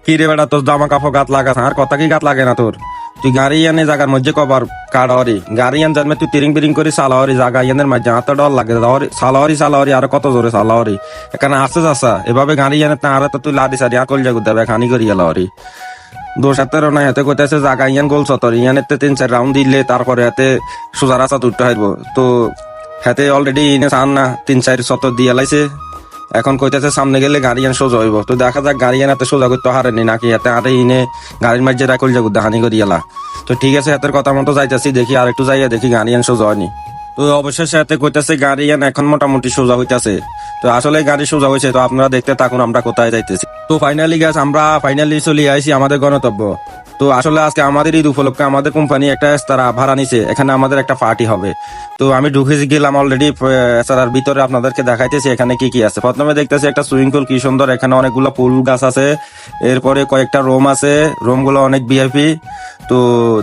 কি রে বেটা, তোর জামা কাপড় গাত লাগাস আর কথা কি গাত লাগে না তোর? তুই গাড়ি আনে জায়গার মধ্যে কবার কাড়াওয়ারি গাড়ি আন জানবে তুই তিরিং বিরিং করে সালাওয়ারি জায়গা ইয়ানের মাঝে হাতে ডর লাগে সালাওয়ারি আর কত জোরে সালাওয়ারি এখানে আসতে যাসা এভাবে গাড়ি আনে তা আর তো তুই লাদি সারি আকল যাগুদ দেবে খানি করি এলাওয়ারি দোষ হাতের নাই হাতে কইতেছে জায়গা ইয়ান গোল চতর ইয়ান এতে 3-4 রাউন্ড দিলে তারপরে হাতে সোজা রাস্তা উঠতে হাইব তো হাতে অলরেডি ইনে চান না 3-4 চতর দিয়ে লাইছে এখন কইতেছে সামনে গেলে গাড়ি আন সোজা হইব তো দেখা যাক গাড়ি আন এত সোজা করতে হারেনি নাকি এতে আরে ইনে গাড়ির মাঝে রাখল যাগুদ হানি করি এলা তো ঠিক আছে হাতের কথা মতো যাইতেছি দেখি আর একটু যাইয়া দেখি গাড়ি আন সোজা হয়নি তো অবশেষে হাতে কইতেছে গাড়ি আন এখন মোটামুটি সোজা হইতাছে তো আসলে গাড়ি সোজা হয়েছে তো আপনারা দেখতে থাকুন আমরা কোথায় যাইতেছি তো ফাইনালি গ্যাস আমরা ফাইনালি চলে আইছি আমাদের গন্তব্য তো আসলে আজকে আমাদের ঈদ উপলক্ষে আমাদের কোম্পানি একটা তারা ভাড়া নিছে এখানে আমাদের একটা পার্টি হবে তো আমি ঢুকে গেলাম অলরেডি এছাড়ার ভিতরে আপনাদেরকে দেখাইতেছি এখানে কি কি আছে প্রথমে দেখতেছি একটা সুইমিং পুল কি সুন্দর এখানে অনেকগুলো ফুল গাছ আছে এরপরে কয়েকটা রুম আছে রুম গুলো অনেক ভিআইপি তো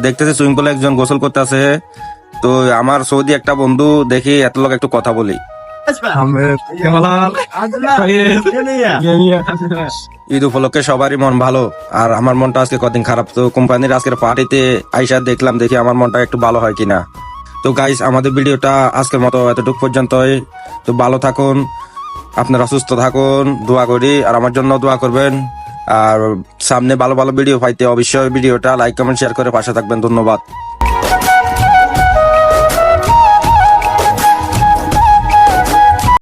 দেখতেছি সুইমিং পুলে একজন গোসল করতেছে তো আমার সৌদি একটা বন্ধু দেখি এত লোক একটু কথা বলি ঈদ উপলক্ষে সবারই মন ভালো আর আমার মনটা আজকে কদিন খারাপ তো কোম্পানির আজকের পার্টিতে আইসা দেখলাম দেখি আমার মনটা একটু ভালো হয় কিনা তো গাইস আমাদের ভিডিওটা আজকের মতো এতটুকু পর্যন্তই তো ভালো থাকুন আপনারা সুস্থ থাকুন দোয়া করি আর আমার জন্য দোয়া করবেন আর সামনে ভালো ভালো ভিডিও পাইতে অবশ্যই ভিডিওটা লাইক কমেন্ট শেয়ার করে পাশে থাকবেন ধন্যবাদ।